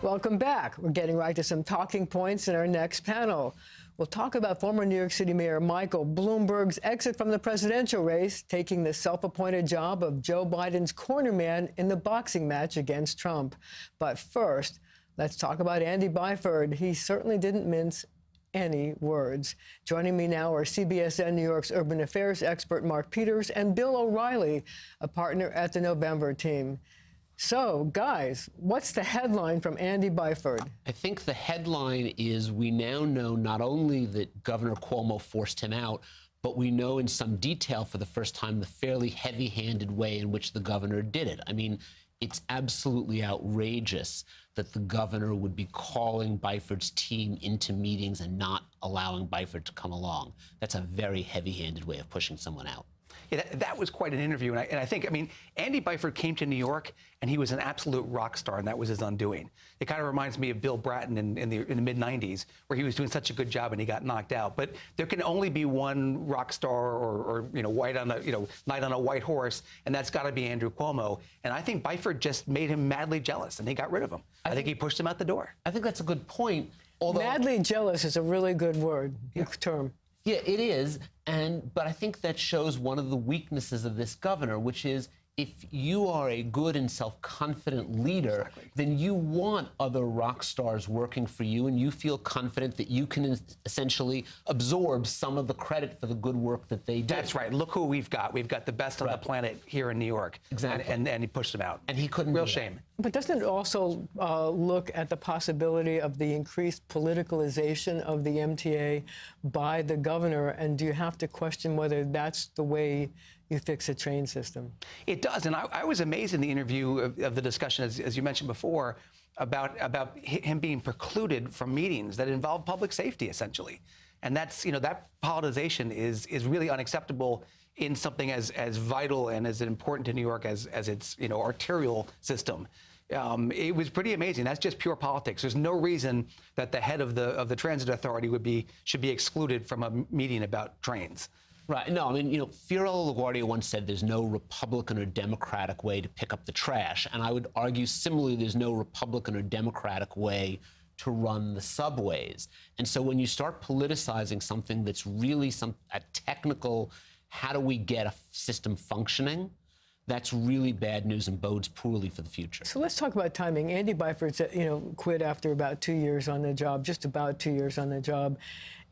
Welcome back. We're getting right to some talking points in our next panel. We'll talk about former New York City Mayor Michael Bloomberg's exit from the presidential race, taking the self-appointed job of Joe Biden's cornerman in the boxing match against Trump. But first, let's talk about Andy Byford. He certainly didn't mince any words. Joining me now are CBSN New York's urban affairs expert Mark Peters and Bill O'Reilly, a partner at the November team. So, guys, what's the headline from Andy Byford? I think the headline is we now know not only that Governor Cuomo forced him out, but we know in some detail for the first time the fairly heavy-handed way in which the governor did it. I mean, it's absolutely outrageous that the governor would be calling Byford's team into meetings and not allowing Byford to come along. That's a very heavy-handed way of pushing someone out. Yeah, that was quite an interview. And I think, Andy Byford came to New York, and he was an absolute rock star, and that was his undoing. It kind of reminds me of Bill Bratton in the mid-'90s, where he was doing such a good job and he got knocked out. But there can only be one rock star or knight on a white horse, and that's got to be Andrew Cuomo. And I think Byford just made him madly jealous, and he got rid of him. I think he pushed him out the door. I think that's a good point. Although, madly jealous is a really good term. Yeah, it is. But I think that shows one of the weaknesses of this governor, which is if you are a good and self-confident leader, then you want other rock stars working for you, and you feel confident that you can essentially absorb some of the credit for the good work that they do. That's right. Look who we've got. We've got the best on the planet here in New York. Exactly. And he pushed him out. And he couldn't. Real shame. But doesn't it also look at the possibility of the increased politicalization of the MTA by the governor? And do you have to question whether that's the way you fix a train system? It does. And I was amazed in the interview of the discussion, as you mentioned before, about him being precluded from meetings that involve public safety, essentially. And that's, that politicization is really unacceptable in something as vital and as important to New York as its, arterial system. It was pretty amazing. That's just pure politics. There's no reason that the head of the transit authority should be excluded from a meeting about trains. Right. No, Fiorello LaGuardia once said there's no Republican or Democratic way to pick up the trash. And I would argue similarly, there's no Republican or Democratic way to run the subways. And so when you start politicizing something that's really a technical, how do we get a system functioning, that's really bad news and bodes poorly for the future. So let's talk about timing. Andy Byford, quit after about 2 years on the job, just about 2 years on the job.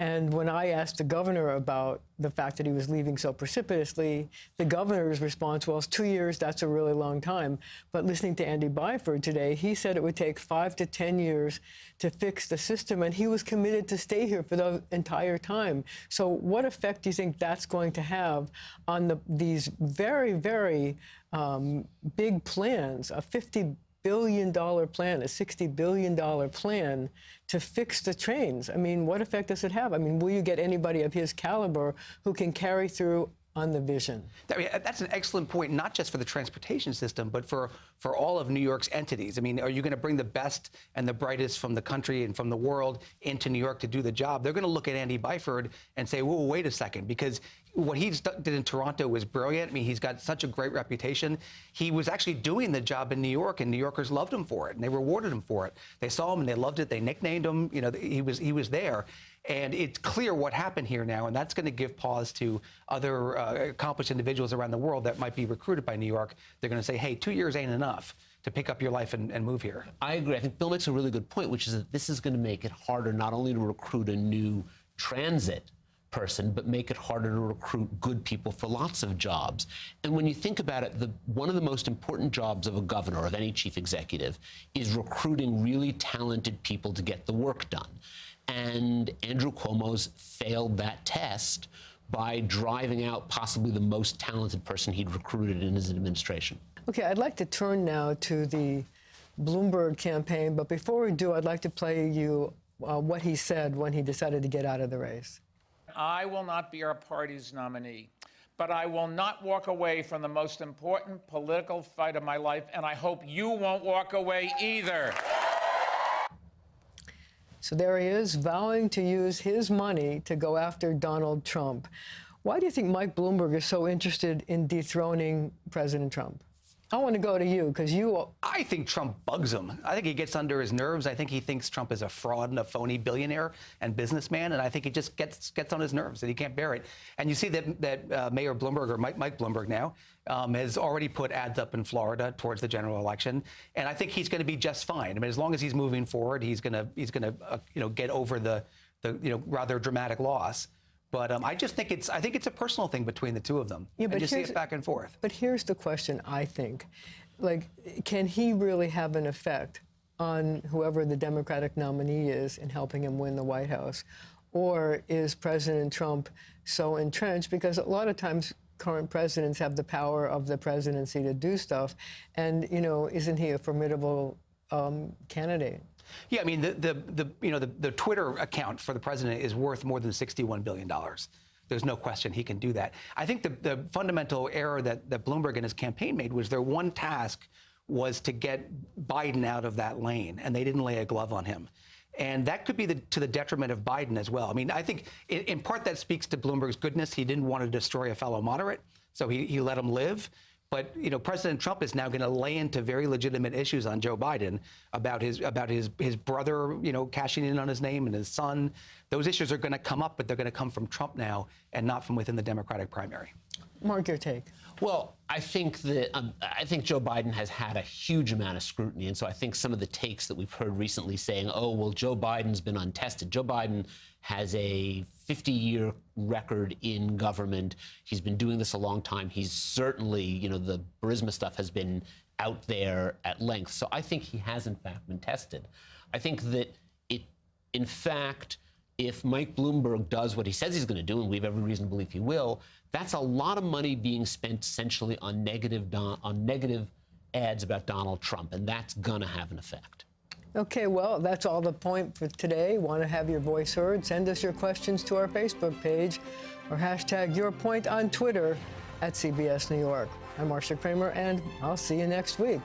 And when I asked the governor about the fact that he was leaving so precipitously, the governor's response was 2 years, that's a really long time. But listening to Andy Byford today, he said it would take 5 to 10 years to fix the system, and he was committed to stay here for the entire time. So what effect do you think that's going to have on these very, very big plans, a $50 billion plan, a $60 billion plan to fix the trains? What effect does it have? Will you get anybody of his caliber who can carry through on the vision? That's an excellent point, not just for the transportation system, but for all of New York's entities. Are you going to bring the best and the brightest from the country and from the world into New York to do the job? They're going to look at Andy Byford and say, whoa, wait a second, because what he did in Toronto was brilliant. He's got such a great reputation. He was actually doing the job in New York, and New Yorkers loved him for it, and they rewarded him for it. They saw him, and they loved it. They nicknamed him. He was there. And it's clear what happened here now, and that's going to give pause to other accomplished individuals around the world that might be recruited by New York. They're going to say, hey, 2 years ain't enough to pick up your life and move here. I agree. I think Bill makes a really good point, which is that this is going to make it harder not only to recruit a new transit person, but make it harder to recruit good people for lots of jobs. And when you think about it, one of the most important jobs of a governor, or of any chief executive, is recruiting really talented people to get the work done. And Andrew Cuomo's failed that test by driving out possibly the most talented person he'd recruited in his administration. Okay, I'd like to turn now to the Bloomberg campaign, but before we do, I'd like to play you what he said when he decided to get out of the race. I will not be our party's nominee, but I will not walk away from the most important political fight of my life, and I hope you won't walk away either. So there he is, vowing to use his money to go after Donald Trump. Why do you think Mike Bloomberg is so interested in dethroning President Trump? I want to go to you because you. I think Trump bugs him. I think he gets under his nerves. I think he thinks Trump is a fraud and a phony billionaire and businessman, and I think it just gets on his nerves and he can't bear it. And you see that Mayor Bloomberg, or Mike Bloomberg now, has already put ads up in Florida towards the general election, and I think he's going to be just fine. I mean, as long as he's moving forward, he's going to get over the rather dramatic loss. But I think it's a personal thing between the two of them. Yeah, but and you see it back and forth. But here's the question, I think. Like, can he really have an effect on whoever the Democratic nominee is in helping him win the White House? Or is President Trump so entrenched? Because a lot of times current presidents have the power of the presidency to do stuff. And, isn't he a formidable candidate? Yeah, I mean, the Twitter account for the president is worth more than $61 billion. There's no question he can do that. I think the fundamental error that Bloomberg and his campaign made was their one task was to get Biden out of that lane, and they didn't lay a glove on him. And that could be to the detriment of Biden as well. I mean, I think in part that speaks to Bloomberg's goodness. He didn't want to destroy a fellow moderate, so he let him live. But President Trump is now going to lay into very legitimate issues on Joe Biden about his brother, cashing in on his name, and his son. Those issues are going to come up, but they're going to come from Trump now and not from within the Democratic primary. Mark, your take. Well, I think Joe Biden has had a huge amount of scrutiny, and so I think some of the takes that we've heard recently saying, "Oh, well, Joe Biden's been untested." Joe Biden has a 50-year record in government. He's been doing this a long time. He's certainly, the Burisma stuff has been out there at length. So I think he has, in fact, been tested. I think that in fact, if Mike Bloomberg does what he says he's going to do, and we have every reason to believe he will, that's a lot of money being spent essentially on negative ads about Donald Trump, and that's going to have an effect. Okay, well, that's all the point for today. Want to have your voice heard? Send us your questions to our Facebook page or hashtag your point on Twitter @CBS New York. I'm Marcia Kramer, and I'll see you next week.